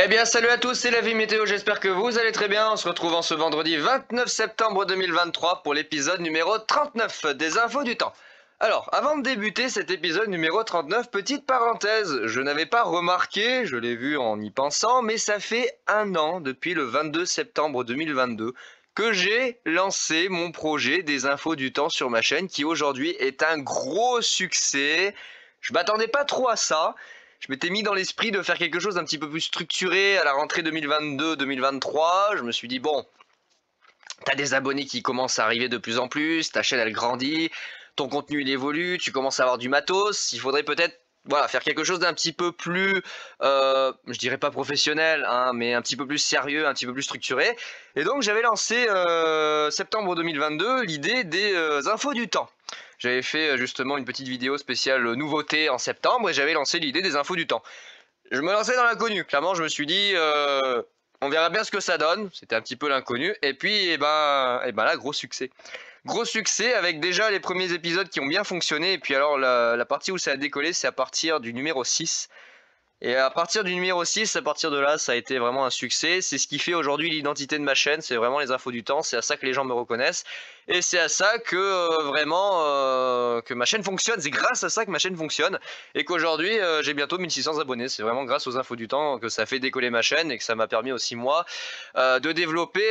bien salut à tous, c'est la vie météo, j'espère que vous allez très bien. On se retrouve en ce vendredi 29 septembre 2023 pour l'épisode numéro 39 des infos du temps. Alors, avant de débuter cet épisode numéro 39, petite parenthèse, je n'avais pas remarqué, je l'ai vu en y pensant, mais ça fait un an depuis le 22 septembre 2022 que j'ai lancé mon projet des infos du temps sur ma chaîne qui aujourd'hui est un gros succès. Je m'attendais pas trop à ça. Je m'étais mis dans l'esprit de faire quelque chose d'un petit peu plus structuré à la rentrée 2022-2023. Je me suis dit, bon, t'as des abonnés qui commencent à arriver de plus en plus, ta chaîne elle grandit, ton contenu il évolue, tu commences à avoir du matos. Il faudrait peut-être faire quelque chose d'un petit peu plus, je dirais pas professionnel, hein, mais un petit peu plus sérieux, un petit peu plus structuré. Et donc j'avais lancé septembre 2022 l'idée des infos du temps. J'avais fait justement une petite vidéo spéciale nouveauté en septembre et j'avais lancé l'idée des infos du temps. Je me lançais dans l'inconnu, clairement je me suis dit on verra bien ce que ça donne, c'était un petit peu l'inconnu, et puis là gros succès. Gros succès avec déjà les premiers épisodes qui ont bien fonctionné, et puis alors la partie où ça a décollé c'est à partir du numéro 6. Et à partir du numéro 6, à partir de là, ça a été vraiment un succès. C'est ce qui fait aujourd'hui l'identité de ma chaîne, c'est vraiment les infos du temps, c'est à ça que les gens me reconnaissent. Et c'est à ça que que ma chaîne fonctionne, c'est grâce à ça que ma chaîne fonctionne. Et qu'aujourd'hui, j'ai bientôt 1600 abonnés. C'est vraiment grâce aux infos du temps que ça fait décoller ma chaîne et que ça m'a permis aussi moi de développer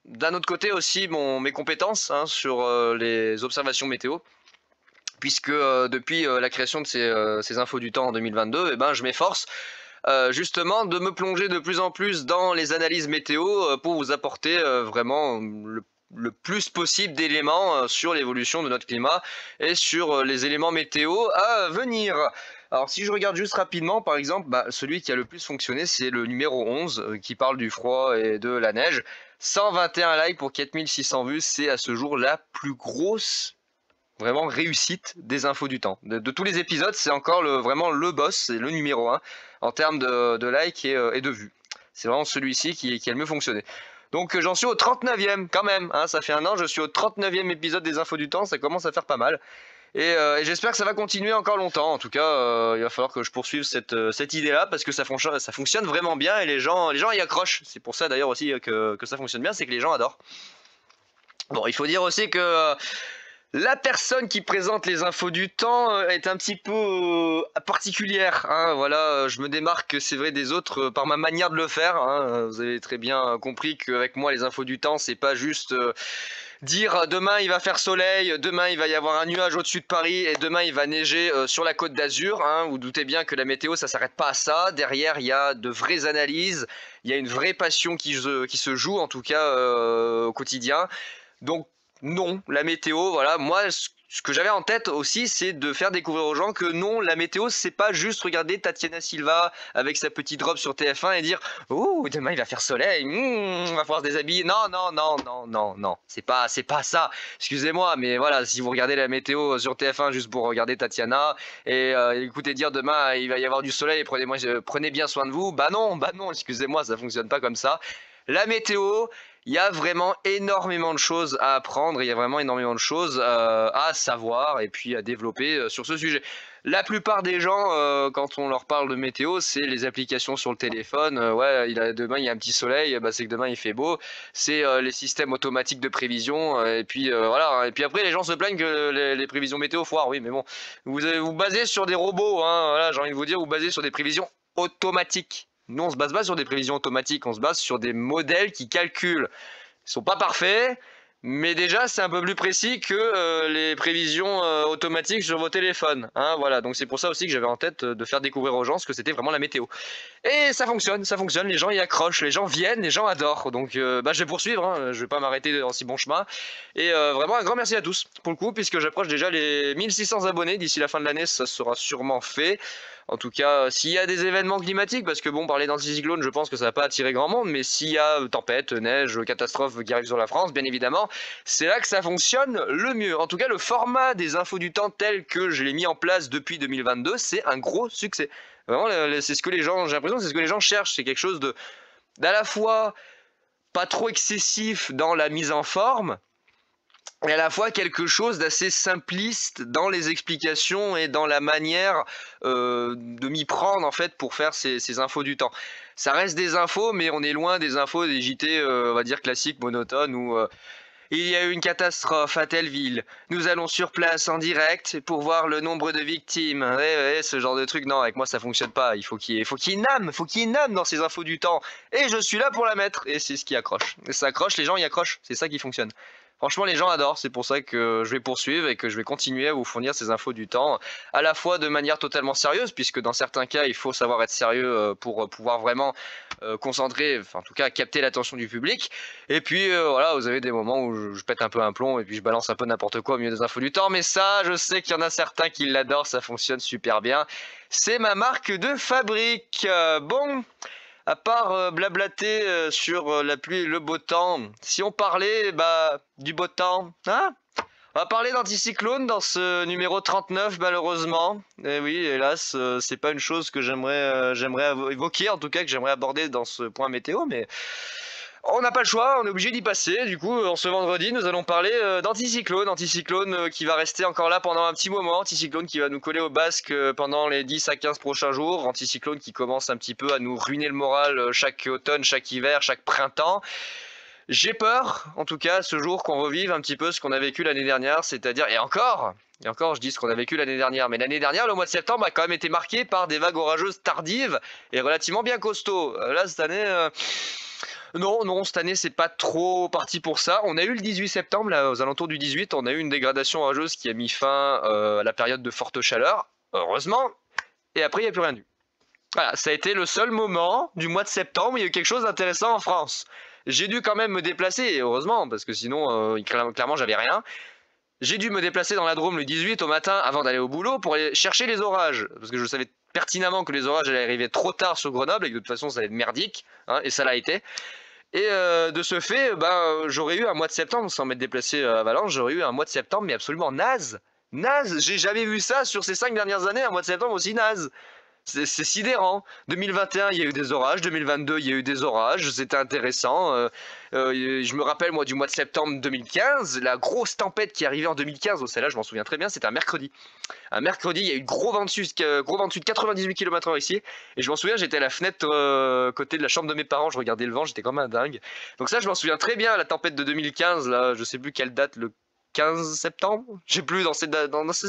d'un autre côté aussi mes compétences hein, sur les observations météo. Puisque depuis la création de ces infos du temps en 2022, je m'efforce justement de me plonger de plus en plus dans les analyses météo pour vous apporter vraiment le plus possible d'éléments sur l'évolution de notre climat et sur les éléments météo à venir. Alors si je regarde juste rapidement, par exemple, celui qui a le plus fonctionné, c'est le numéro 11 qui parle du froid et de la neige. 121 likes pour 4600 vues, c'est à ce jour la plus grosse vraiment réussite des infos du temps. De tous les épisodes, c'est encore vraiment le boss, c'est le numéro 1 en termes de likes et de vues. C'est vraiment celui-ci qui a le mieux fonctionné. Donc j'en suis au 39e quand même, hein, ça fait un an, je suis au 39e épisode des infos du temps, ça commence à faire pas mal. Et j'espère que ça va continuer encore longtemps. En tout cas, il va falloir que je poursuive cette idée-là parce que ça fonctionne vraiment bien et les gens y accrochent. C'est pour ça d'ailleurs aussi que ça fonctionne bien, c'est que les gens adorent. Bon, il faut dire aussi que la personne qui présente les infos du temps est un petit peu particulière. Hein, voilà, je me démarque, c'est vrai, des autres par ma manière de le faire. Hein. Vous avez très bien compris qu'avec moi, les infos du temps, c'est pas juste dire demain il va faire soleil, demain il va y avoir un nuage au-dessus de Paris et demain il va neiger sur la Côte d'Azur. Hein. Vous doutez bien que la météo, ça s'arrête pas à ça. Derrière, il y a de vraies analyses, il y a une vraie passion qui se joue, en tout cas au quotidien. Donc non, la météo, voilà, moi ce que j'avais en tête aussi, c'est de faire découvrir aux gens que non, la météo, c'est pas juste regarder Tatiana Silva avec sa petite robe sur TF1 et dire « Ouh, demain il va faire soleil, on va pouvoir se déshabiller. » Non, non, non, non, non, non, c'est pas ça. Excusez-moi, mais voilà, si vous regardez la météo sur TF1 juste pour regarder Tatiana et écoutez dire demain il va y avoir du soleil, prenez bien soin de vous, bah non, excusez-moi, ça fonctionne pas comme ça. La météo, il y a vraiment énormément de choses à apprendre, il y a vraiment énormément de choses à savoir et puis à développer sur ce sujet. La plupart des gens, quand on leur parle de météo, c'est les applications sur le téléphone. Ouais, demain il y a un petit soleil, c'est que demain il fait beau. C'est les systèmes automatiques de prévision. Et puis voilà. Et puis après, les gens se plaignent que les prévisions météo foirent. Oui, mais bon, vous basez sur des robots. Hein, voilà, j'ai envie de vous dire, vous basez sur des prévisions automatiques. Nous, on se base pas sur des prévisions automatiques, on se base sur des modèles qui calculent. Ils sont pas parfaits, mais déjà, c'est un peu plus précis que les prévisions automatiques sur vos téléphones. Hein, voilà, donc c'est pour ça aussi que j'avais en tête de faire découvrir aux gens ce que c'était vraiment la météo. Et ça fonctionne, les gens y accrochent, les gens viennent, les gens adorent. Donc je vais poursuivre, hein, je vais pas m'arrêter dans si bon chemin. Et vraiment un grand merci à tous pour le coup, puisque j'approche déjà les 1600 abonnés. D'ici la fin de l'année, ça sera sûrement fait. En tout cas, s'il y a des événements climatiques, parce que bon, parler d'anticyclone, je pense que ça va pas attirer grand monde, mais s'il y a tempête, neige, catastrophe qui arrive sur la France, bien évidemment, c'est là que ça fonctionne le mieux. En tout cas, le format des infos du temps tel que je l'ai mis en place depuis 2022, c'est un gros succès. Vraiment, c'est ce que les gens, j'ai l'impression que c'est ce que les gens cherchent, c'est quelque chose d'à la fois pas trop excessif dans la mise en forme, et à la fois quelque chose d'assez simpliste dans les explications et dans la manière de m'y prendre en fait pour faire ces infos du temps. Ça reste des infos, mais on est loin des infos des JT, on va dire classiques, monotones, où il y a eu une catastrophe à telle ville. Nous allons sur place en direct pour voir le nombre de victimes. Ouais, ouais, ce genre de truc, non, avec moi ça fonctionne pas. Il faut qu'il y ait une âme, faut qu'il y ait une âme dans ces infos du temps. Et je suis là pour la mettre. Et c'est ce qui accroche. Et ça accroche, les gens y accrochent. C'est ça qui fonctionne. Franchement, les gens adorent, c'est pour ça que je vais poursuivre et que je vais continuer à vous fournir ces infos du temps, à la fois de manière totalement sérieuse, puisque dans certains cas, il faut savoir être sérieux pour pouvoir vraiment concentrer, enfin en tout cas capter l'attention du public, et puis voilà, vous avez des moments où je pète un peu un plomb et puis je balance un peu n'importe quoi au milieu des infos du temps, mais ça, je sais qu'il y en a certains qui l'adorent, ça fonctionne super bien, c'est ma marque de fabrique. Bon... À part blablater sur la pluie et le beau temps, si on parlait du beau temps, hein? On va parler d'anticyclone dans ce numéro 39 malheureusement. Et oui, hélas, c'est pas une chose que j'aimerais évoquer, en tout cas que j'aimerais aborder dans ce point météo, mais on n'a pas le choix, on est obligé d'y passer. Du coup, en ce vendredi, nous allons parler d'anticyclone qui va rester encore là pendant un petit moment, anticyclone qui va nous coller au basque pendant les 10 à 15 prochains jours, anticyclone qui commence un petit peu à nous ruiner le moral chaque automne, chaque hiver, chaque printemps. J'ai peur, en tout cas, ce jour qu'on revive un petit peu ce qu'on a vécu l'année dernière, c'est-à-dire, et encore, je dis ce qu'on a vécu l'année dernière, mais l'année dernière, le mois de septembre a quand même été marqué par des vagues orageuses tardives et relativement bien costauds. Là, cette année... Non, cette année c'est pas trop parti pour ça. On a eu le 18 septembre, là, aux alentours du 18, on a eu une dégradation orageuse qui a mis fin à la période de forte chaleur, heureusement, et après il n'y a plus rien eu. Voilà, ça a été le seul moment du mois de septembre où il y a eu quelque chose d'intéressant en France. J'ai dû quand même me déplacer, heureusement, parce que sinon, clairement j'avais rien. J'ai dû me déplacer dans la Drôme le 18 au matin avant d'aller au boulot pour aller chercher les orages, parce que je savais pertinemment que les orages allaient arriver trop tard sur Grenoble et que de toute façon ça allait être merdique, hein, et ça l'a été. Et de ce fait, j'aurais eu un mois de septembre, sans m'être déplacé à Valence, j'aurais eu un mois de septembre, mais absolument naze. Naze, j'ai jamais vu ça sur ces 5 dernières années, un mois de septembre aussi naze. C'est sidérant. 2021, il y a eu des orages. 2022, il y a eu des orages. C'était intéressant. Je me rappelle, moi, du mois de septembre 2015, la grosse tempête qui est arrivée en 2015. Oh, celle-là, je m'en souviens très bien. C'était un mercredi. Un mercredi, il y a eu gros vent dessus de 98 km/h ici. Et je m'en souviens, j'étais à la fenêtre côté de la chambre de mes parents. Je regardais le vent, j'étais comme un dingue. Donc ça, je m'en souviens très bien. La tempête de 2015, là, je sais plus quelle date, le 15 septembre. Je sais plus, dans ces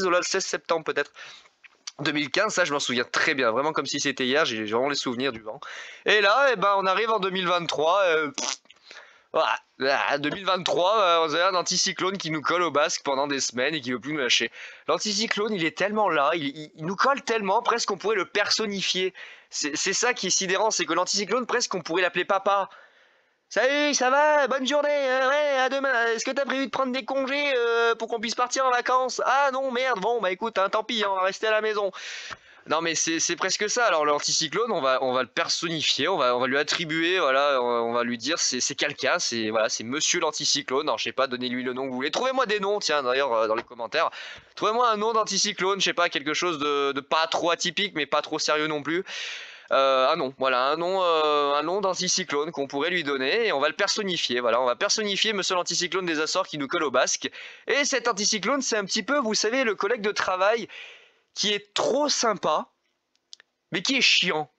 eaux-là, le 16 septembre peut-être. 2015, ça je m'en souviens très bien, vraiment comme si c'était hier, j'ai vraiment les souvenirs du vent. Et là, on arrive en 2023, voilà, 2023, on a un anticyclone qui nous colle au basque pendant des semaines et qui veut plus nous lâcher. L'anticyclone, il est tellement là, il nous colle tellement, presque on pourrait le personnifier. C'est ça qui est sidérant, c'est que l'anticyclone, presque on pourrait l'appeler papa. Salut, ça va? Bonne journée, ouais, à demain. Est-ce que t'as prévu de prendre des congés pour qu'on puisse partir en vacances? Ah non, merde, bon, bah écoute, hein, tant pis, on va rester à la maison. Non mais c'est presque ça, alors l'anticyclone, on va le personnifier, on va lui attribuer, voilà, on va lui dire c'est quelqu'un, c'est voilà, c'est monsieur l'anticyclone, alors je sais pas, donnez-lui le nom que vous voulez, trouvez-moi des noms, tiens d'ailleurs dans les commentaires, trouvez-moi un nom d'anticyclone, je sais pas, quelque chose de pas trop atypique mais pas trop sérieux non plus. Un nom, voilà, un nom d'anticyclone qu'on pourrait lui donner et on va le personnifier, voilà, on va personnifier monsieur l'anticyclone des Açores qui nous colle au basque. Et cet anticyclone, c'est un petit peu, vous savez, le collègue de travail qui est trop sympa, mais qui est chiant.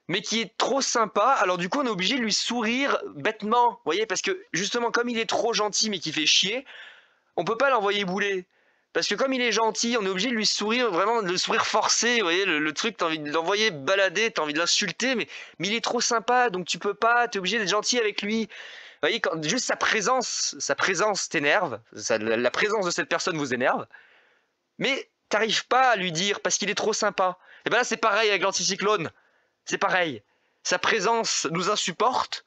Mais qui est trop sympa, alors du coup on est obligé de lui sourire bêtement, vous voyez, parce que justement comme il est trop gentil mais qui fait chier, on peut pas l'envoyer bouler. Parce que comme il est gentil, on est obligé de lui sourire, vraiment le sourire forcé, vous voyez, le truc, t'as envie de l'envoyer balader, t'as envie de l'insulter, mais il est trop sympa, donc tu peux pas, t'es obligé d'être gentil avec lui. Vous voyez, juste sa présence t'énerve, la présence de cette personne vous énerve, mais t'arrives pas à lui dire parce qu'il est trop sympa. Et ben là c'est pareil avec l'anticyclone, c'est pareil. Sa présence nous insupporte,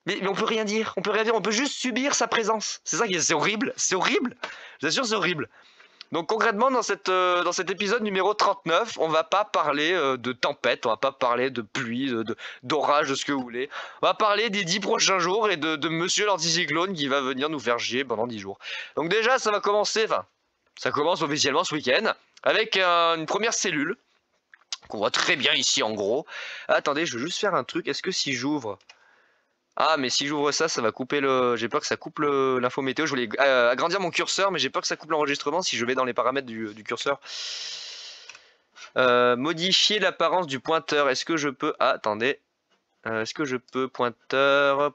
mais on peut rien dire, on peut juste subir sa présence. C'est ça qui c'est horrible, je vous assure c'est horrible. Donc concrètement dans cet épisode numéro 39, on va pas parler de tempête, on va pas parler de pluie, d'orage, de ce que vous voulez. On va parler des 10 prochains jours et de monsieur l'anticyclone qui va venir nous faire chier pendant 10 jours. Donc déjà ça va commencer, ça commence officiellement ce week-end avec une première cellule qu'on voit très bien ici en gros. Attendez, je veux juste faire un truc, est-ce que si j'ouvre... Ah, mais si j'ouvre ça, ça va couper le... J'ai peur que ça coupe l'info météo. Je voulais agrandir mon curseur, mais j'ai peur que ça coupe l'enregistrement si je vais dans les paramètres du curseur. Modifier l'apparence du pointeur. Est-ce que je peux... Ah, attendez. Est-ce que je peux... Pointeur,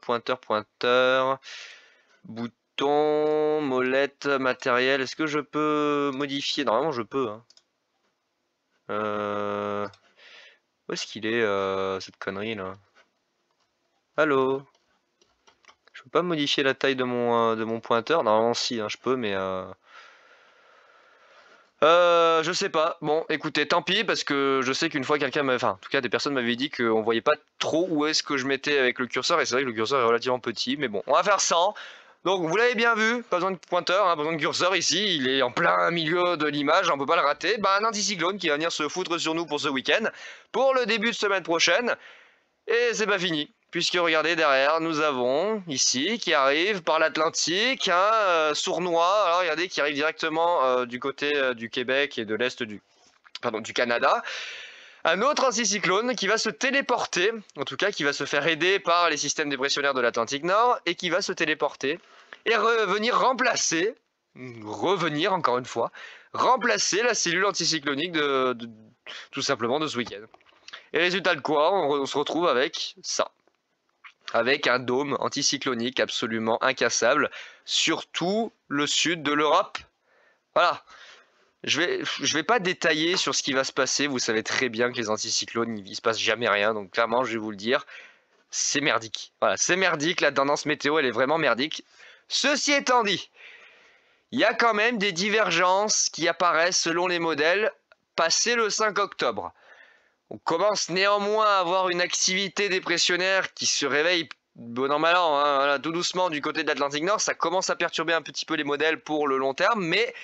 bouton, molette, matériel. Est-ce que je peux modifier? Normalement, je peux. Hein. Où est-ce qu'il est, cette connerie là? Allô? Je peux pas modifier la taille de mon pointeur? Normalement si, hein, je peux, mais je sais pas. Bon, écoutez, tant pis, parce que je sais qu'une fois quelqu'un m'avait... Enfin, en tout cas, des personnes m'avaient dit qu'on voyait pas trop où est-ce que je mettais avec le curseur, et c'est vrai que le curseur est relativement petit, mais bon, on va faire sans. Donc, vous l'avez bien vu, pas besoin de pointeur, hein, pas besoin de curseur ici, il est en plein milieu de l'image, on peut pas le rater. Bah, un anticyclone qui va venir se foutre sur nous pour ce week-end, pour le début de semaine prochaine, et c'est pas fini. Puisque regardez derrière, nous avons ici qui arrive par l'Atlantique un sournois. Alors regardez qui arrive directement du côté du Québec et de l'est du Canada. Un autre anticyclone qui va se téléporter, en tout cas qui va se faire aider par les systèmes dépressionnaires de l'Atlantique Nord et qui va se téléporter et revenir encore une fois, remplacer la cellule anticyclonique tout simplement de ce week-end. Et résultat de quoi, on se retrouve avec ça. Avec un dôme anticyclonique absolument incassable sur tout le sud de l'Europe. Voilà. Je vais pas détailler sur ce qui va se passer. Vous savez très bien que les anticyclones, il se passe jamais rien. Donc clairement, je vais vous le dire, c'est merdique. Voilà, c'est merdique. La tendance météo, elle est vraiment merdique. Ceci étant dit, il y a quand même des divergences qui apparaissent selon les modèles passé le 5 octobre. On commence néanmoins à avoir une activité dépressionnaire qui se réveille bon an mal an, hein, voilà, tout doucement du côté de l'Atlantique Nord. Ça commence à perturber un petit peu les modèles pour le long terme, mais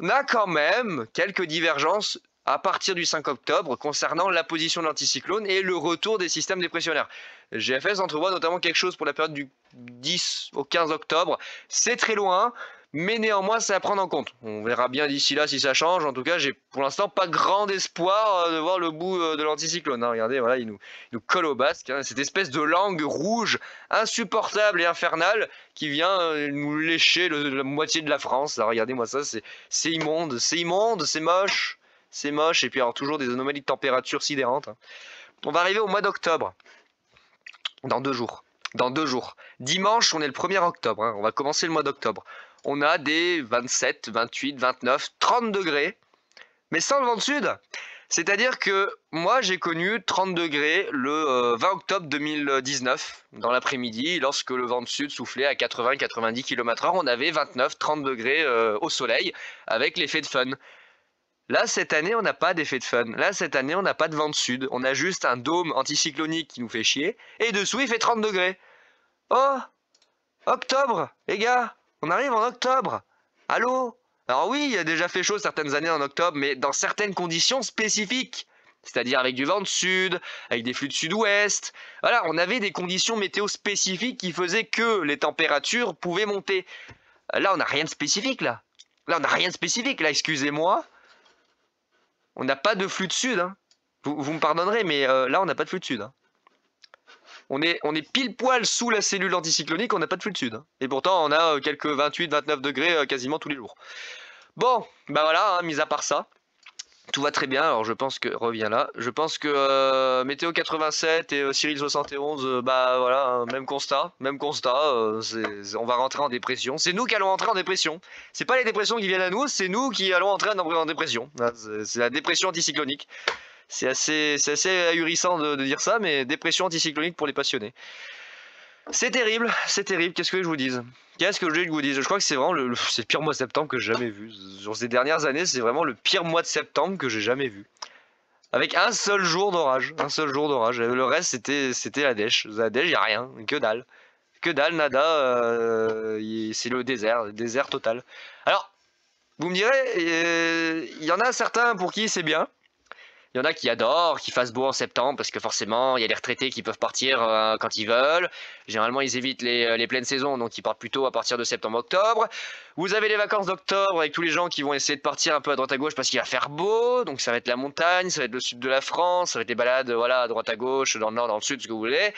on a quand même quelques divergences à partir du 5 octobre concernant la position de l'anticyclone et le retour des systèmes dépressionnaires. GFS entrevoit notamment quelque chose pour la période du 10 au 15 octobre. C'est très loin, mais néanmoins c'est à prendre en compte. On verra bien d'ici là si ça change. En tout cas, j'ai pour l'instant pas grand espoir de voir le bout de l'anticyclone. Hein. Regardez, voilà, il nous colle au basque. Hein. Cette espèce de langue rouge insupportable et infernale qui vient nous lécher la moitié de la France. Alors, regardez-moi ça, c'est immonde, c'est moche. C'est moche, et puis alors toujours des anomalies de température sidérantes. Hein. On va arriver au mois d'octobre. Dans 2 jours. Dans 2 jours. Dimanche, on est le 1er octobre. Hein. On va commencer le mois d'octobre. On a des 27, 28, 29, 30 degrés. Mais sans le vent de sud. C'est-à-dire que moi, j'ai connu 30 degrés le 20 octobre 2019, dans l'après-midi, lorsque le vent de sud soufflait à 80-90 km/h. On avait 29-30 degrés au soleil, avec l'effet de fun. Là, cette année, on n'a pas d'effet de fun. Là, cette année, on n'a pas de vent de sud. On a juste un dôme anticyclonique qui nous fait chier. Et dessous, il fait 30 degrés. Oh! Octobre! Les gars! On arrive en octobre! Allô? Alors oui, il a déjà fait chaud certaines années en octobre, mais dans certaines conditions spécifiques. C'est-à-dire avec du vent de sud, avec des flux de sud-ouest. Voilà, on avait des conditions météo spécifiques qui faisaient que les températures pouvaient monter. Là, on n'a rien de spécifique, là. Là, on n'a rien de spécifique, là, excusez-moi. On n'a pas de flux de sud. Hein. Vous me pardonnerez, mais là, on n'a pas de flux de sud. Hein. On est pile poil sous la cellule anticyclonique, on n'a pas de flux de sud. Hein. Et pourtant, on a quelques 28-29 degrés quasiment tous les jours. Bon, bah voilà, hein, mis à part ça, tout va très bien. Alors je pense que, reviens là, je pense que Météo 87 et Cyril 71, bah voilà, hein, même constat, on va rentrer en dépression. C'est nous qui allons entrer en dépression. C'est pas les dépressions qui viennent à nous, c'est nous qui allons entrer en dépression. C'est la dépression anticyclonique. C'est assez ahurissant de dire ça, mais dépression anticyclonique pour les passionnés. C'est terrible, qu'est-ce que je vous dise? Qu'est-ce que je voulais que je vous dise? Je crois que c'est vraiment c'est le pire mois de septembre que j'ai jamais vu. Sur ces dernières années, c'est vraiment le pire mois de septembre que j'ai jamais vu. Avec un seul jour d'orage, Le reste, c'était la dèche. La dèche, il n'y a rien, que dalle. Que dalle, nada, c'est le désert total. Alors, vous me direz, il y en a certains pour qui c'est bien. Il y en a qui adorent qu'il fasse beau en septembre parce que forcément il y a les retraités qui peuvent partir quand ils veulent. Généralement ils évitent les pleines saisons, donc ils partent plutôt à partir de septembre-octobre. Vous avez les vacances d'octobre avec tous les gens qui vont essayer de partir un peu à droite à gauche parce qu'il va faire beau. Donc ça va être la montagne, ça va être le sud de la France, ça va être des balades voilà, à droite à gauche, dans le nord, dans le sud, ce que vous voulez.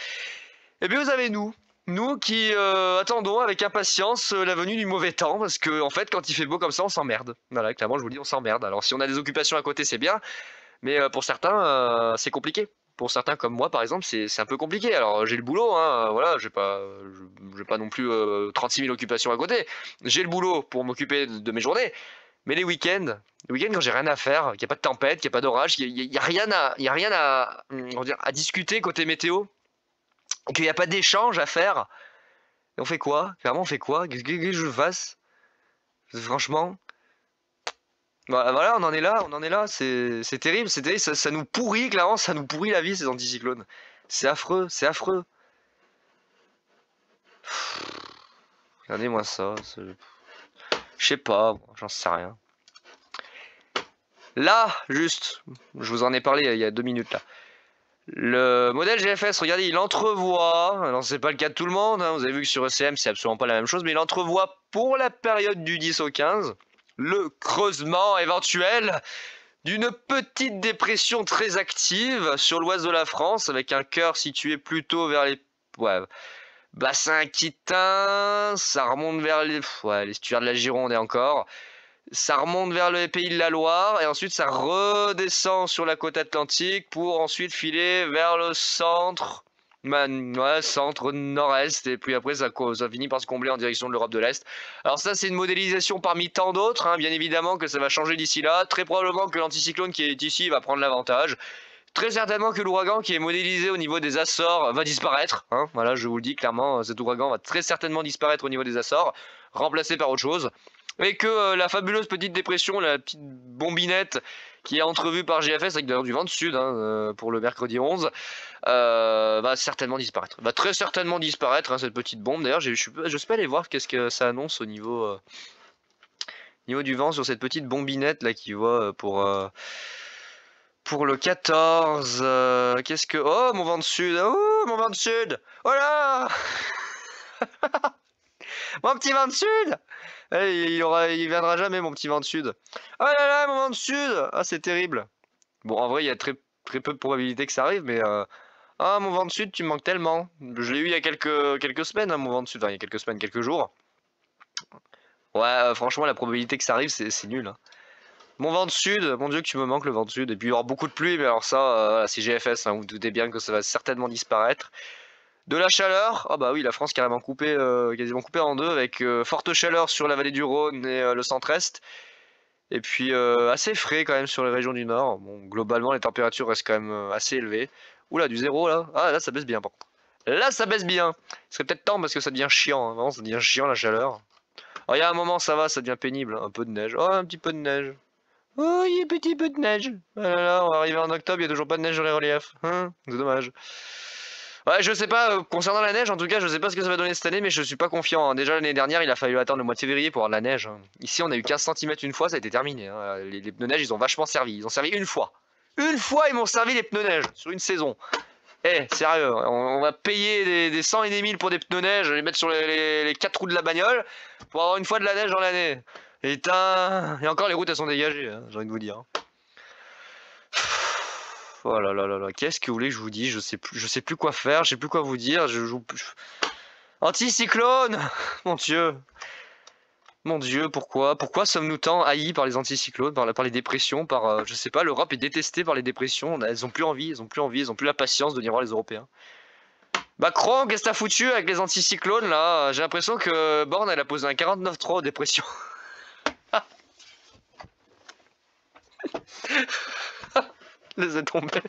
Et puis vous avez nous. Nous qui attendons avec impatience la venue du mauvais temps, parce que en fait quand il fait beau comme ça on s'emmerde. Voilà, clairement je vous le dis, on s'emmerde. Alors si on a des occupations à côté c'est bien, mais pour certains c'est compliqué. Pour certains comme moi par exemple c'est un peu compliqué. Alors j'ai le boulot, hein, voilà, j'ai pas non plus 36 000 occupations à côté. J'ai le boulot pour m'occuper de mes journées, mais les week-ends quand j'ai rien à faire, qu'il n'y a pas de tempête, qu'il n'y a pas d'orage, qu'il y a rien on va dire, à discuter côté météo, qu'il n'y a pas d'échange à faire. Et on fait quoi? Clairement, on fait quoi? Qu'est-ce que je fasse? Franchement. Voilà, on en est là, c'est terrible, ça nous pourrit, clairement, ça nous pourrit la vie, ces anticyclones. C'est affreux, c'est affreux. Regardez-moi ça, je sais pas, j'en sais rien. Là, juste, je vous en ai parlé il y a 2 minutes là. Le modèle GFS, regardez, il entrevoit, alors c'est pas le cas de tout le monde, hein, vous avez vu que sur ECM c'est absolument pas la même chose, mais il entrevoit pour la période du 10 au 15 le creusement éventuel d'une petite dépression très active sur l'ouest de la France, avec un cœur situé plutôt vers les bassins aquitains, ça remonte vers les estuaires de la Gironde et encore. Ça remonte vers le pays de la Loire et ensuite ça redescend sur la côte atlantique pour ensuite filer vers le centre, centre nord-est, et puis après ça finit par se combler en direction de l'Europe de l'Est. Alors ça c'est une modélisation parmi tant d'autres, hein. Bien évidemment que ça va changer d'ici là, très probablement que l'anticyclone qui est ici va prendre l'avantage. Très certainement que l'ouragan qui est modélisé au niveau des Açores va disparaître, hein. Voilà, je vous le dis clairement, cet ouragan va très certainement disparaître au niveau des Açores, remplacé par autre chose. Et que la fabuleuse petite dépression, la petite bombinette qui est entrevue par GFS avec d'ailleurs du vent de sud, hein, pour le mercredi 11, va certainement disparaître. Va très certainement disparaître, hein, cette petite bombe. D'ailleurs, je sais pas aller voir qu'est-ce que ça annonce au niveau du vent sur cette petite bombinette là qui voit pour le 14. Qu'est-ce que... Oh, mon vent de sud! Oh, mon vent de sud! Oh là! Mon petit vent de sud! Il viendra jamais, mon petit vent de sud. Oh là là, mon vent de sud! Ah, c'est terrible. Bon, en vrai, il y a très peu de probabilité que ça arrive, mais... Ah, mon vent de sud, tu me manques tellement. Je l'ai eu il y a quelques semaines, hein, mon vent de sud. Enfin, il y a quelques semaines, quelques jours. Ouais, franchement, la probabilité que ça arrive, c'est nul, hein. Mon vent de sud, mon dieu que tu me manques le vent de sud. Et puis il y aura beaucoup de pluie, mais alors ça, c'est GFS, hein, vous doutez bien que ça va certainement disparaître. De la chaleur, ah bah oui, la France carrément coupée, quasiment coupée en deux, avec forte chaleur sur la vallée du Rhône et le centre-est. Et puis assez frais quand même sur les régions du nord. Bon, globalement, les températures restent quand même assez élevées. Oula, du zéro là. Ah là, ça baisse bien par contre. Là, ça baisse bien. Il serait peut-être temps parce que ça devient chiant, hein. Vraiment, ça devient chiant la chaleur. Oh, il y a un moment, ça va, ça devient pénible. Un peu de neige. Oh, un petit peu de neige. Oh, il y a un petit peu de neige. Ah là là, on va arriver en octobre, il n'y a toujours pas de neige sur les reliefs. Hein, c'est dommage. Ouais, je sais pas, concernant la neige, en tout cas, je sais pas ce que ça va donner cette année, mais je suis pas confiant, hein. Déjà l'année dernière, il a fallu attendre le mois de février pour avoir de la neige, hein. Ici, on a eu 15 cm une fois, ça a été terminé, hein. Les pneus neige, ils ont vachement servi. Ils ont servi une fois. Une fois, ils m'ont servi les pneus neige sur une saison. Eh, sérieux, on va payer des 100 et des 1000 pour des pneus neige, les mettre sur les 4 roues de la bagnole pour avoir une fois de la neige dans l'année. Et encore les routes elles sont dégagées, hein, j'ai envie de vous dire. Oh là là là là, qu'est-ce que vous voulez que je vous dise? Je sais plus quoi faire, je sais plus quoi vous dire. Anticyclone! Mon Dieu! Mon Dieu, pourquoi? Pourquoi sommes-nous tant haïs par les anticyclones, par les dépressions, je sais pas, l'Europe est détestée par les dépressions, elles ont plus envie, elles ont plus la patience de venir voir les Européens. Macron, qu'est-ce que t'as foutu avec les anticyclones là? J'ai l'impression que Borne elle a posé un 49.3 aux dépressions. Laissez tomber.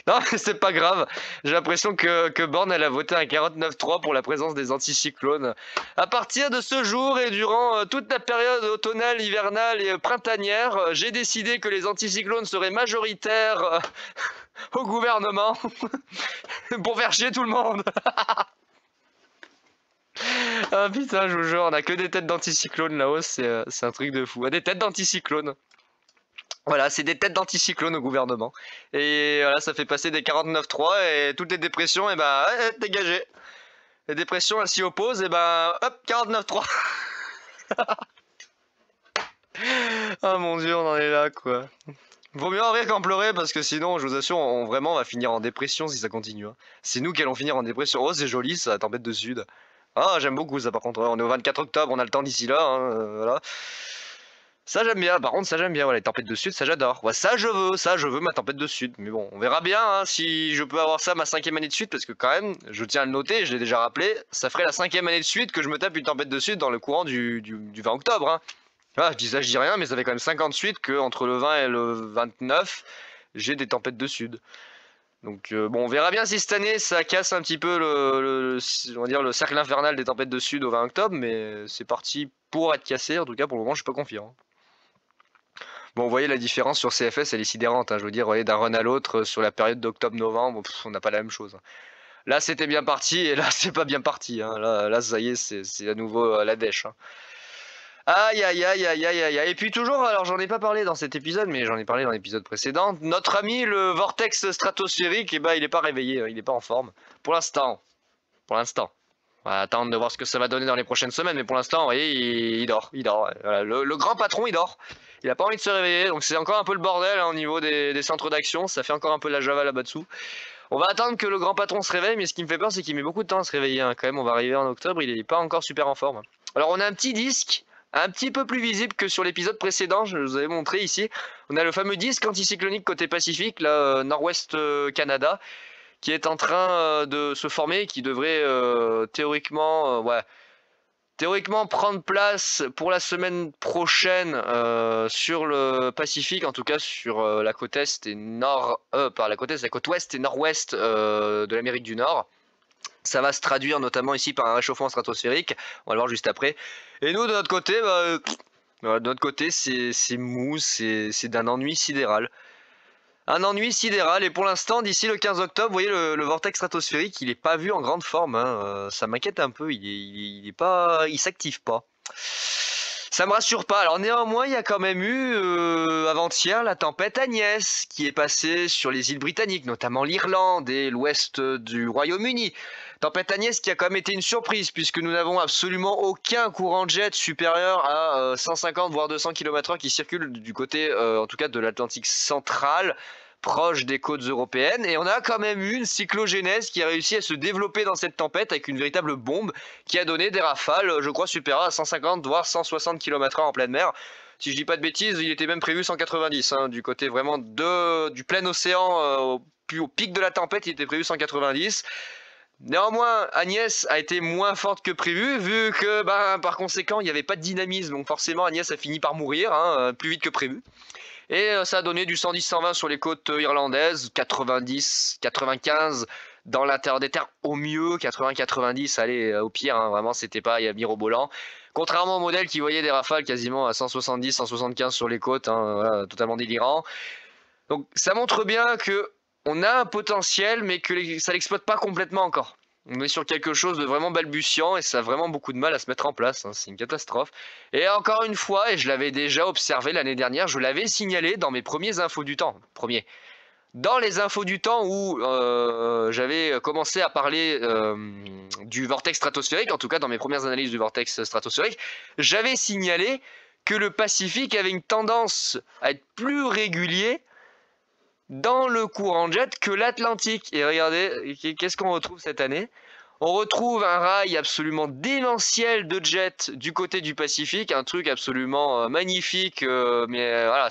Non, mais c'est pas grave. J'ai l'impression que Borne elle a voté un 49.3 pour la présence des anticyclones. À partir de ce jour et durant toute la période automnale, hivernale et printanière, j'ai décidé que les anticyclones seraient majoritaires au gouvernement pour faire chier tout le monde. Ah putain, je vous jure, on a que des têtes d'anticyclones là-haut, c'est un truc de fou. Des têtes d'anticyclones. Voilà, c'est des têtes d'anticyclone au gouvernement. Et voilà, ça fait passer des 49.3 et toutes les dépressions, et ben, dégagées. Les dépressions, elles s'y opposent, et ben, hop, 49.3. Ah mon dieu, on en est là, quoi. Vaut mieux en rire qu'en pleurer parce que sinon, je vous assure, on vraiment va finir en dépression si ça continue, hein. C'est nous qui allons finir en dépression. Oh, c'est joli ça, tempête de sud. Ah, j'aime beaucoup ça par contre. Ouais, on est au 24 octobre, on a le temps d'ici là, hein, voilà. Ça j'aime bien, par contre ça j'aime bien, ouais, les tempêtes de sud, ça j'adore. Ouais, ça je veux ma tempête de sud. Mais bon, on verra bien hein, si je peux avoir ça ma 5e année de suite, parce que quand même, je tiens à le noter, je l'ai déjà rappelé, ça ferait la 5e année de suite que je me tape une tempête de sud dans le courant du 20 octobre. Hein. Ah, je dis ça, je dis rien, mais ça fait quand même 58 que entre le 20 et le 29, j'ai des tempêtes de sud. Donc bon, on verra bien si cette année ça casse un petit peu on va dire le cercle infernal des tempêtes de sud au 20 octobre, mais c'est parti pour être cassé. En tout cas, pour le moment, je suis pas confiant. Bon, vous voyez la différence sur CFS, elle est sidérante. Hein, je veux dire, vous voyez, d'un run à l'autre sur la période d'octobre-novembre, on n'a pas la même chose. Là, c'était bien parti et là, c'est pas bien parti. Hein. Là, ça y est, c'est à nouveau la dèche. Hein. Aïe aïe aïe aïe aïe aïe aïe. Et puis toujours, alors j'en ai pas parlé dans cet épisode, mais j'en ai parlé dans l'épisode précédent. Notre ami le vortex stratosphérique, eh ben, il est pas réveillé, il est pas en forme. Pour l'instant. Pour l'instant. On va attendre de voir ce que ça va donner dans les prochaines semaines, mais pour l'instant, vous voyez, il dort. Il dort. Voilà, le grand patron, il dort. Il a pas envie de se réveiller, donc c'est encore un peu le bordel hein, au niveau des centres d'action. Ça fait encore un peu la Java là-bas dessous. On va attendre que le grand patron se réveille, mais ce qui me fait peur, c'est qu'il met beaucoup de temps à se réveiller. Hein. Quand même, on va arriver en octobre, il est pas encore super en forme. Alors, on a un petit disque un petit peu plus visible que sur l'épisode précédent, je vous avais montré ici. On a le fameux disque anticyclonique côté Pacifique, là, nord-ouest Canada, qui est en train de se former, qui devrait théoriquement, théoriquement prendre place pour la semaine prochaine sur le Pacifique, en tout cas sur la côte est et la côte ouest et nord-ouest de l'Amérique du Nord. Ça va se traduire notamment ici par un réchauffement stratosphérique, on va le voir juste après. Et nous de notre côté, c'est mou, c'est d'un ennui sidéral. Un ennui sidéral, et pour l'instant, d'ici le 15 octobre, vous voyez, le vortex stratosphérique, il n'est pas vu en grande forme. Hein. Ça m'inquiète un peu, il s'active pas. Ça me rassure pas. Alors néanmoins, il y a quand même eu avant-hier la tempête Agnès qui est passée sur les îles britanniques, notamment l'Irlande et l'ouest du Royaume-Uni. Tempête Agnès qui a quand même été une surprise puisque nous n'avons absolument aucun courant de jet supérieur à 150 voire 200 km/h qui circule du côté en tout cas de l'Atlantique central, proche des côtes européennes, et on a quand même eu une cyclogénèse qui a réussi à se développer dans cette tempête avec une véritable bombe qui a donné des rafales, je crois, supérieures à 150 voire 160 km/h en pleine mer. Si je dis pas de bêtises, il était même prévu 190, hein, du côté vraiment du plein océan, au pic de la tempête, il était prévu 190. Néanmoins, Agnès a été moins forte que prévu, vu que par conséquent, il n'y avait pas de dynamisme, donc forcément Agnès a fini par mourir, hein, plus vite que prévu. Et ça a donné du 110-120 sur les côtes irlandaises, 90-95 dans l'intérieur des terres au mieux, 80-90, allez, au pire, hein, vraiment c'était pas mirobolant. Contrairement au modèle qui voyait des rafales quasiment à 170-175 sur les côtes, hein, voilà, totalement délirant. Donc ça montre bien que on a un potentiel, mais que ça l'exploite pas complètement encore. On est sur quelque chose de vraiment balbutiant et ça a vraiment beaucoup de mal à se mettre en place. Hein. C'est une catastrophe. Et encore une fois, et je l'avais déjà observé l'année dernière, je l'avais signalé dans mes premiers infos du temps. Dans les infos du temps où j'avais commencé à parler du vortex stratosphérique, en tout cas dans mes premières analyses du vortex stratosphérique, j'avais signalé que le Pacifique avait une tendance à être plus régulier dans le courant de jet que l'Atlantique. Et regardez, qu'est-ce qu'on retrouve cette année? On retrouve un rail absolument démentiel de jet du côté du Pacifique, un truc absolument magnifique, mais voilà,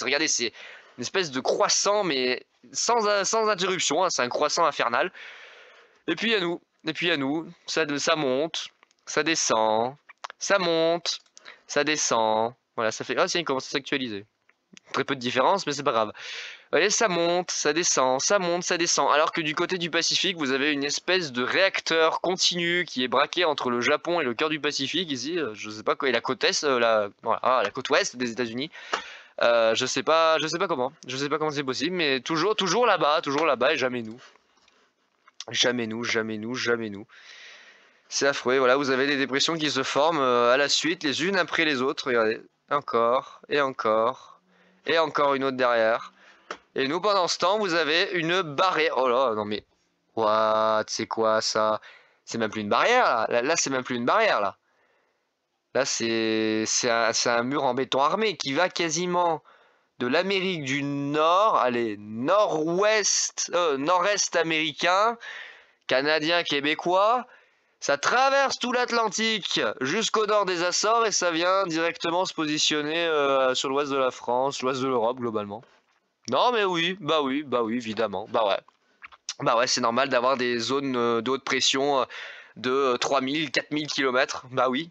regardez, c'est une espèce de croissant, mais sans interruption, hein, c'est un croissant infernal. Et puis à nous, ça monte, ça descend, ça monte, ça descend. Voilà, ça fait... Ah si, il commence à s'actualiser. Très peu de différence, mais c'est pas grave. Vous voyez, ça monte, ça descend, ça monte, ça descend. Alors que du côté du Pacifique, vous avez une espèce de réacteur continu qui est braqué entre le Japon et le cœur du Pacifique, ici, je sais pas quoi, et la côte est, la côte ouest des États-Unis. Je sais pas comment c'est possible, mais toujours là-bas, et jamais nous. Jamais nous, jamais nous, jamais nous. C'est affreux, voilà, vous avez des dépressions qui se forment à la suite, les unes après les autres, regardez, encore, et encore, et encore une autre derrière. Et nous, pendant ce temps, vous avez une barrière. Oh là, non mais... What? C'est quoi ça? C'est même plus une barrière, là. Là, c'est même plus une barrière, là. Là, c'est un mur en béton armé qui va quasiment de l'Amérique du Nord, allez, nord-est américain, canadien, québécois. Ça traverse tout l'Atlantique jusqu'au nord des Açores et ça vient directement se positionner sur l'ouest de la France, l'ouest de l'Europe globalement. Non mais oui, bah oui, évidemment, bah ouais, c'est normal d'avoir des zones de haute pression de 3000, 4000 km. Bah oui.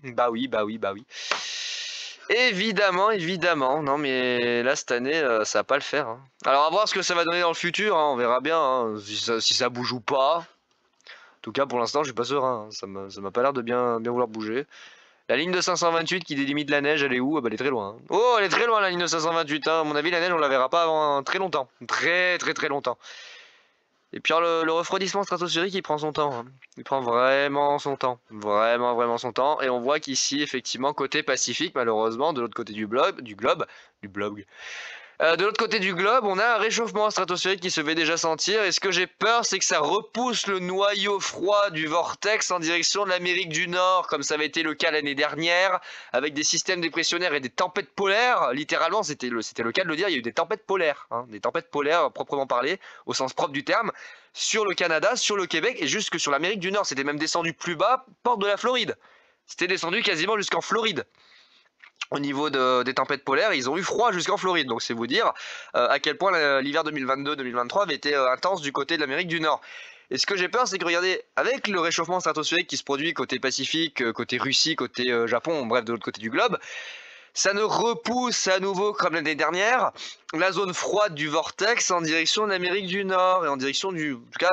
Évidemment. Non mais là cette année, ça va pas le faire, hein. Alors à voir ce que ça va donner dans le futur, hein, on verra bien hein, si ça bouge ou pas. En tout cas pour l'instant je suis pas serein, hein. Ça m'a pas l'air de bien vouloir bouger. La ligne de 528 qui délimite la neige, elle est où? Ah bah elle est très loin, hein. Oh, elle est très loin la ligne de 528, hein. À mon avis la neige on la verra pas avant très longtemps. Très longtemps. Et puis alors, le refroidissement stratosphérique, il prend son temps, hein. Il prend vraiment son temps. Vraiment son temps. Et on voit qu'ici, effectivement, côté Pacifique, malheureusement, de l'autre côté du globe, de l'autre côté du globe, on a un réchauffement stratosphérique qui se fait déjà sentir. Et ce que j'ai peur, c'est que ça repousse le noyau froid du vortex en direction de l'Amérique du Nord, comme ça avait été le cas l'année dernière, avec des systèmes dépressionnaires et des tempêtes polaires. Littéralement, c'était le cas de le dire, il y a eu des tempêtes polaires, hein, des tempêtes polaires proprement parlé, au sens propre du terme, sur le Canada, sur le Québec et jusque sur l'Amérique du Nord. C'était même descendu plus bas, porte de la Floride. C'était descendu quasiment jusqu'en Floride. Au niveau des tempêtes polaires, ils ont eu froid jusqu'en Floride, donc c'est vous dire à quel point l'hiver 2022-2023 avait été intense du côté de l'Amérique du Nord. Et ce que j'ai peur, c'est que regardez, avec le réchauffement stratosphérique qui se produit côté Pacifique, côté Russie, côté Japon, bref de l'autre côté du globe, ça ne repousse à nouveau, comme l'année dernière, la zone froide du vortex en direction de l'Amérique du Nord, et en direction en tout cas,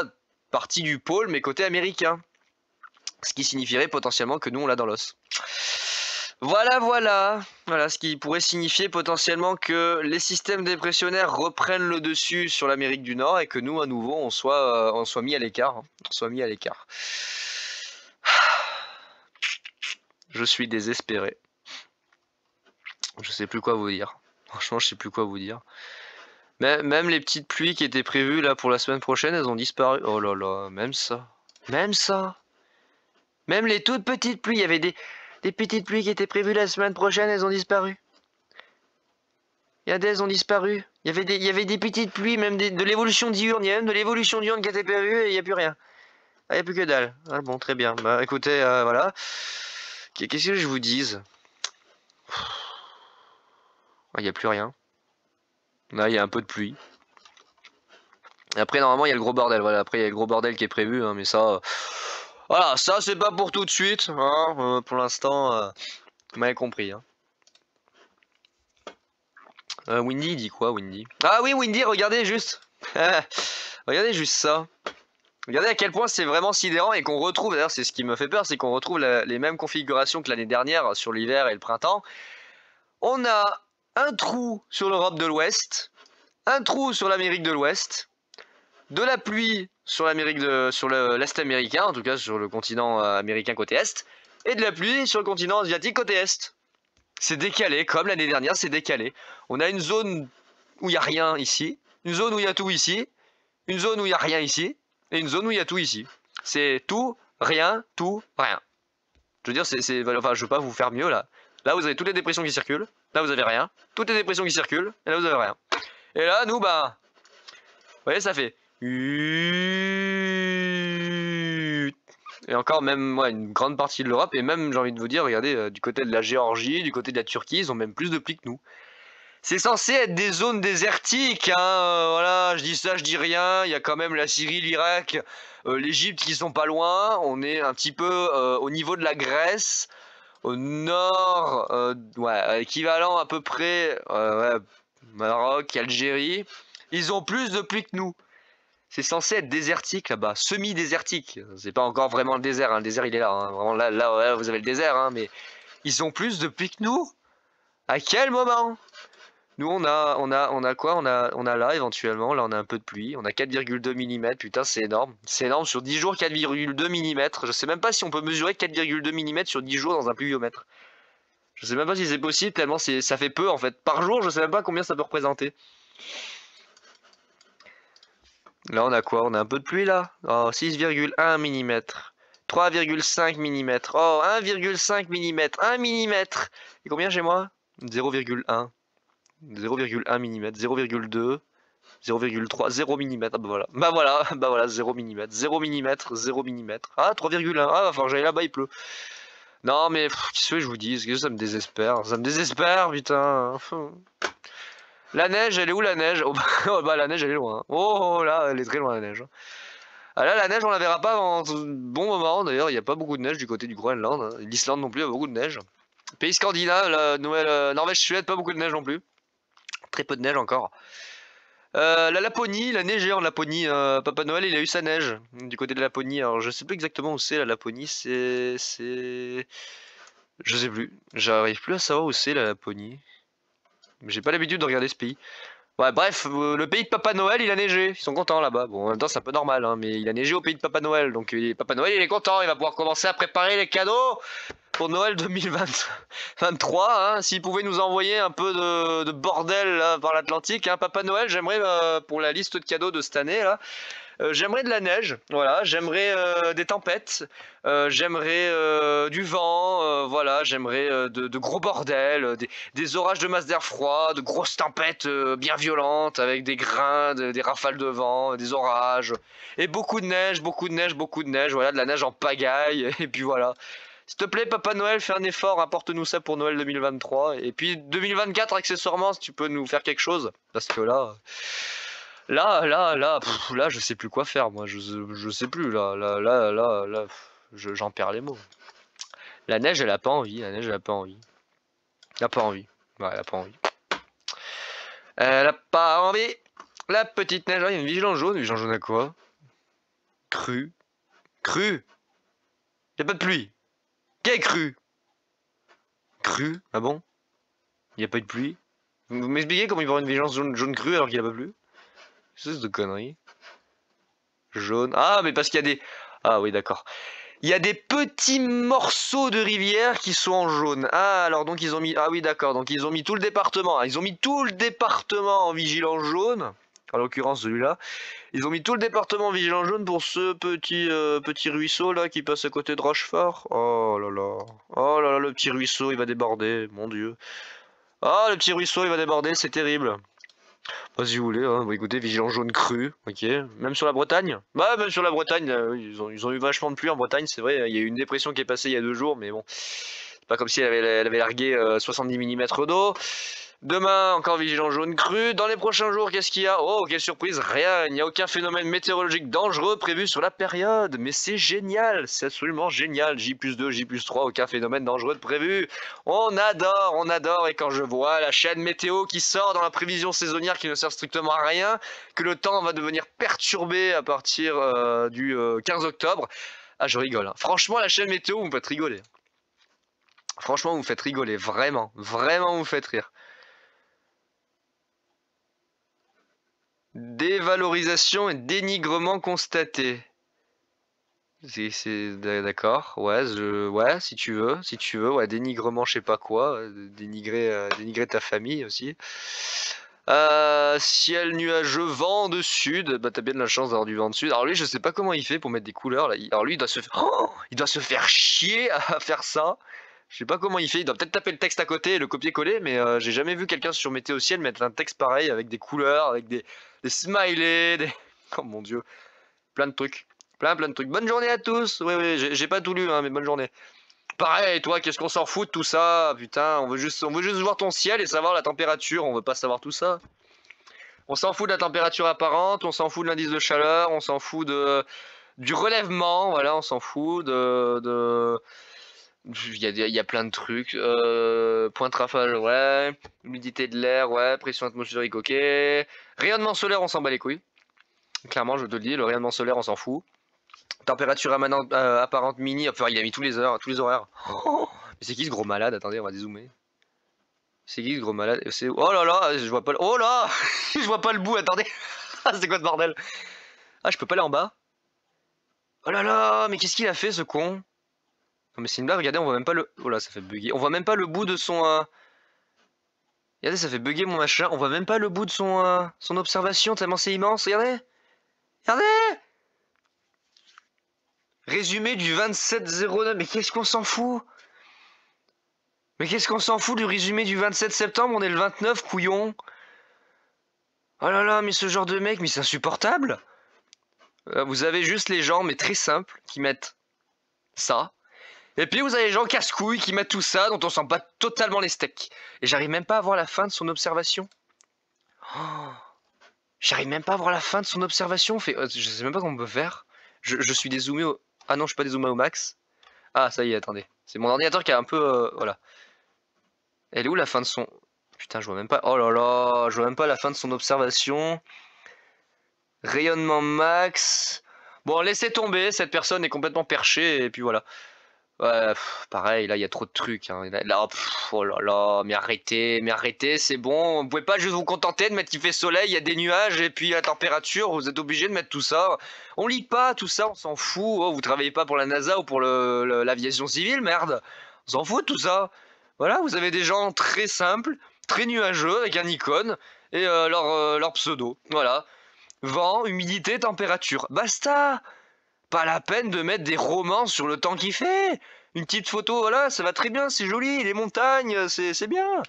partie du pôle, mais côté américain. Ce qui signifierait potentiellement que nous, on l'a dans l'os. Voilà ce qui pourrait signifier potentiellement que les systèmes dépressionnaires reprennent le dessus sur l'Amérique du Nord et que nous, à nouveau, on soit mis à l'écart. Hein. On soit mis à l'écart. Je suis désespéré. Je sais plus quoi vous dire. Franchement, je sais plus quoi vous dire. Mais même les petites pluies qui étaient prévues là pour la semaine prochaine, elles ont disparu. Oh là là, même ça. Même les toutes petites pluies, il y avait des petites pluies qui étaient prévues la semaine prochaine, elles ont disparu. Elles ont disparu. Il y avait des petites pluies, même de l'évolution diurne. Il y a même de l'évolution diurne qui était prévue et il n'y a plus rien. Ah, il n'y a plus que dalle. Ah, bon, très bien. Bah écoutez, voilà. Qu'est-ce que je vous dise? Il n'y a plus rien. Là, il y a un peu de pluie. Et après, normalement, il y a le gros bordel. Voilà, après, il y a le gros bordel qui est prévu, hein, mais ça... voilà, ça, c'est pas pour tout de suite. Hein, pour l'instant, vous m'avez compris. Hein. Windy, il dit quoi, Windy? Ah oui, Windy, regardez juste. Regardez juste ça. Regardez à quel point c'est vraiment sidérant et qu'on retrouve, d'ailleurs c'est ce qui me fait peur, c'est qu'on retrouve les mêmes configurations que l'année dernière sur l'hiver et le printemps. On a un trou sur l'Europe de l'Ouest, un trou sur l'Amérique de l'Ouest, de la pluie sur l'Est américain, en tout cas sur le continent américain côté Est, et de la pluie sur le continent asiatique côté Est. C'est décalé, comme l'année dernière, c'est décalé. On a une zone où il n'y a rien ici, une zone où il y a tout ici, une zone où il n'y a rien ici, et une zone où il y a tout ici. C'est tout, rien, tout, rien. Je veux dire, enfin, je veux pas vous faire mieux là. Là, vous avez toutes les dépressions qui circulent, là, vous avez rien. Toutes les dépressions qui circulent, et là, vous avez rien. Et là, nous, bah... vous voyez, ça fait... Et encore même une grande partie de l'Europe, et même j'ai envie de vous dire, regardez, du côté de la Géorgie, du côté de la Turquie, ils ont même plus de pluie que nous. C'est censé être des zones désertiques, hein, voilà, je dis ça, je dis rien, il y a quand même la Syrie, l'Irak, l'Égypte qui sont pas loin, on est un petit peu au niveau de la Grèce, au nord, ouais, équivalent à peu près, ouais, Maroc, Algérie, ils ont plus de pluie que nous. C'est censé être désertique là-bas, semi-désertique. C'est pas encore vraiment le désert, hein. Le désert il est là, hein. Vraiment là, vous avez le désert, hein, mais ils ont plus de pluie que nous. À quel moment? Nous on a quoi? On a là éventuellement, là on a un peu de pluie, on a 4,2 mm, putain c'est énorme. C'est énorme, sur 10 jours 4,2 mm. Je sais même pas si on peut mesurer 4,2 mm sur 10 jours dans un pluviomètre. Je sais même pas si c'est possible, tellement ça fait peu en fait. Par jour, je sais même pas combien ça peut représenter. Là, on a quoi? On a un peu de pluie, là. Oh, 6,1 mm. 3,5 mm. Oh, 1,5 mm. 1 mm. Et combien chez moi? 0,1. 0,1 mm, 0,2, 0,3, 0 mm. Ah bah voilà, 0 mm, 0 mm, 0 mm. Ah, 3,1. Ah, va falloir que j'aille là-bas, il pleut. Non, mais qu'est-ce que je vous dis? Est-ce que ça me désespère? Ça me désespère, putain. La neige, elle est où la neige? Oh bah la neige, elle est loin. Oh là, elle est très loin la neige. Ah là, la neige, on la verra pas avant un bon moment. D'ailleurs, il n'y a pas beaucoup de neige du côté du Groenland, hein. L'Islande non plus a beaucoup de neige. Pays scandinave, la Nouvelle, Norvège, Suède, pas beaucoup de neige non plus. Très peu de neige encore. La Laponie, la neige en Laponie. Papa Noël, il a eu sa neige du côté de la Laponie. Alors, je sais plus exactement où c'est la Laponie. Je sais plus. J'arrive plus à savoir où c'est la Laponie. J'ai pas l'habitude de regarder ce pays. Ouais, bref, le pays de Papa Noël, il a neigé. Ils sont contents là-bas. Bon, en même temps, c'est un peu normal, hein, mais il a neigé au pays de Papa Noël. Donc, Papa Noël, il est content. Il va pouvoir commencer à préparer les cadeaux pour Noël 2023. Hein. S'il pouvait nous envoyer un peu de bordel là, par l'Atlantique, hein. Papa Noël, j'aimerais, pour la liste de cadeaux de cette année, là, j'aimerais de la neige, voilà, j'aimerais des tempêtes, j'aimerais du vent, voilà, j'aimerais de gros bordels, des orages de masse d'air froid, de grosses tempêtes bien violentes avec des grains, des rafales de vent, des orages, et beaucoup de neige, beaucoup de neige, beaucoup de neige, voilà, de la neige en pagaille, et puis voilà. S'il te plaît, Papa Noël, fais un effort, apporte-nous ça pour Noël 2023, et puis 2024 accessoirement, si tu peux nous faire quelque chose, parce que là... Là, je sais plus quoi faire, moi, je sais plus, j'en perds les mots. La neige, elle a pas envie, la neige, elle a pas envie. Elle a pas envie, ouais, elle a pas envie. Elle a pas envie. La petite neige, il y a une vigilance jaune à quoi? Crue. Crue. Y a pas de pluie. Qu'est crue? Crue, ah bon? Y a pas eu de pluie? Vous m'expliquez comment il va y avoir une vigilance jaune crue alors qu'il a pas plu? C'est de conneries. Jaune. Ah, mais parce qu'il y a des... Ah oui, d'accord. Il y a des petits morceaux de rivière qui sont en jaune. Ah, alors donc ils ont mis... Ah oui, d'accord. Donc ils ont mis tout le département. Ils ont mis tout le département en vigilance jaune. En l'occurrence celui-là. Ils ont mis tout le département en vigilance jaune pour ce petit ruisseau là qui passe à côté de Rochefort. Oh là là. Oh là là, le petit ruisseau, il va déborder. Mon Dieu. Oh, le petit ruisseau, il va déborder. C'est terrible. Pas si vous voulez, hein. Bon, écoutez, vigilance jaune cru, ok. Même sur la Bretagne? Bah, même sur la Bretagne, ils ont eu vachement de pluie en Bretagne, c'est vrai. Il y a eu une dépression qui est passée il y a 2 jours, mais bon. C'est pas comme si elle avait largué 70 mm d'eau. Demain, encore vigilance jaune cru. Dans les prochains jours, qu'est-ce qu'il y a? Oh, quelle surprise, rien. Il n'y a aucun phénomène météorologique dangereux prévu sur la période. Mais c'est génial, c'est absolument génial. J+2, J+3, aucun phénomène dangereux de prévu. On adore, on adore. Et quand je vois la chaîne météo qui sort dans la prévision saisonnière qui ne sert strictement à rien, que le temps va devenir perturbé à partir du 15 octobre, ah, je rigole. Hein. Franchement, la chaîne météo, vous me faites rigoler. Franchement, vous me faites rigoler. Vraiment, vraiment, vous me faites rire. Dévalorisation et dénigrement constaté. C'est d'accord, ouais, ouais, si tu veux, ouais, dénigrement, je sais pas quoi, dénigrer ta famille aussi. Ciel nuageux, vent de sud, bah t'as bien de la chance d'avoir du vent de sud. Alors lui, je sais pas comment il fait pour mettre des couleurs là. Alors lui, il doit se faire chier à faire ça. Je sais pas comment il fait, il doit peut-être taper le texte à côté et le copier-coller, mais j'ai jamais vu quelqu'un sur Météo Ciel mettre un texte pareil avec des couleurs, avec des smileys, des... Oh mon dieu, plein de trucs. Plein de trucs. Bonne journée à tous. Oui, j'ai pas tout lu, hein, mais bonne journée. Pareil, toi, qu'est-ce qu'on s'en fout de tout ça? Putain, on veut juste voir ton ciel et savoir la température. On veut pas savoir tout ça. On s'en fout de la température apparente, on s'en fout de l'indice de chaleur, on s'en fout du relèvement, voilà, on s'en fout il y a plein de trucs. Point de rafale, ouais. Humidité de l'air, ouais. Pression atmosphérique, ok. Rayonnement solaire, on s'en bat les couilles. Clairement, je te le dis, le rayonnement solaire, on s'en fout. Température apparente mini, enfin il a mis tous les horaires. Oh, mais c'est qui ce gros malade? Attendez, on va dézoomer. C'est qui ce gros malade? Oh là là, je vois pas le... Oh là je vois pas le bout, attendez. C'est quoi ce bordel? Ah, je peux pas aller en bas? Oh là là, mais qu'est-ce qu'il a fait ce con? Non mais c'est une blague, regardez, on voit même pas le... Oh là, ça fait bugger. On voit même pas le bout de son... Regardez, ça fait bugger mon machin. On voit même pas le bout de son observation, tellement c'est immense, regardez. Regardez. Résumé du 27-09, mais qu'est-ce qu'on s'en fout? Mais qu'est-ce qu'on s'en fout du résumé du 27 septembre? On est le 29, couillon. Oh là là, mais ce genre de mec, mais c'est insupportable. Vous avez juste les gens, mais très simples, qui mettent ça. Et puis vous avez les gens casse-couilles qui mettent tout ça, dont on s'en bat totalement les steaks. Et j'arrive même pas à voir la fin de son observation. Oh, j'arrive même pas à voir la fin de son observation. Je sais même pas comment on peut faire. Je suis dézoomé au... Ah non, je suis pas dézoomé au max. Ah, ça y est, attendez. C'est mon ordinateur qui a un peu... voilà. Elle est où la fin de son... Putain, je vois même pas... Oh là là, je vois même pas la fin de son observation. Rayonnement max... Bon, laissez tomber, cette personne est complètement perchée, et puis voilà. Ouais, pareil, là, il y a trop de trucs. Hein. Là, oh là là, mais arrêtez, c'est bon. Vous pouvez pas juste vous contenter de mettre qu'il fait soleil, il y a des nuages, et puis la température, vous êtes obligé de mettre tout ça. On lit pas tout ça, on s'en fout. Oh, vous travaillez pas pour la NASA ou pour l'aviation civile, merde. On s'en fout de tout ça. Voilà, vous avez des gens très simples, très nuageux, avec un icône, et leur pseudo. Voilà. Vent, humidité, température. Basta! Pas la peine de mettre des romans sur le temps qu'il fait. Une petite photo, voilà, ça va très bien, c'est joli, les montagnes, c'est bien.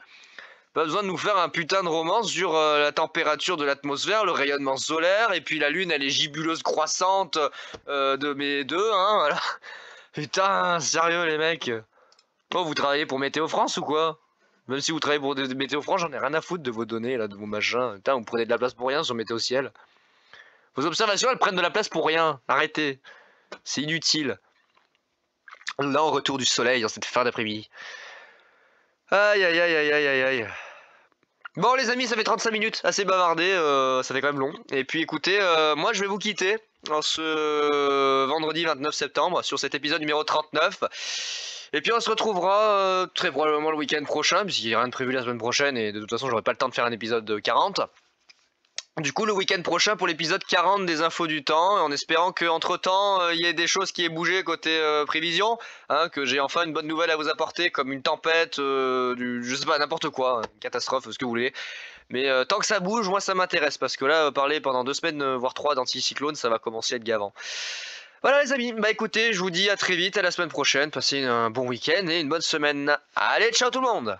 Pas besoin de nous faire un putain de roman sur la température de l'atmosphère, le rayonnement solaire, et puis la lune, elle est gibuleuse croissante de mes deux, hein, voilà. Putain, sérieux les mecs. Oh, vous travaillez pour Météo France ou quoi? Même si vous travaillez pour Météo France, j'en ai rien à foutre de vos données, là, de vos machins. Putain, vous prenez de la place pour rien sur Météo Ciel. Vos observations, elles prennent de la place pour rien. Arrêtez. C'est inutile. Là, au retour du soleil, en cette fin d'après-midi. Aïe, aïe, aïe, aïe, aïe, aïe, aïe. Bon, les amis, ça fait 35 minutes. Assez bavardé. Ça fait quand même long. Et puis, écoutez, moi, je vais vous quitter en ce vendredi 29 septembre sur cet épisode numéro 39. Et puis, on se retrouvera très probablement le week-end prochain, puisqu'il n'y a rien de prévu la semaine prochaine. Et de toute façon, j'aurai pas le temps de faire un épisode de 40. Du coup, le week-end prochain pour l'épisode 40 des infos du temps, en espérant qu'entre temps, il y ait des choses qui aient bougé côté prévision, hein, que j'ai enfin une bonne nouvelle à vous apporter, comme une tempête, je sais pas, n'importe quoi, une catastrophe, ce que vous voulez. Mais tant que ça bouge, moi ça m'intéresse, parce que là, parler pendant 2 semaines, voire 3 d'anticyclone, ça va commencer à être gavant. Voilà les amis, bah écoutez, je vous dis à très vite, à la semaine prochaine, passez un bon week-end et une bonne semaine. Allez, ciao tout le monde!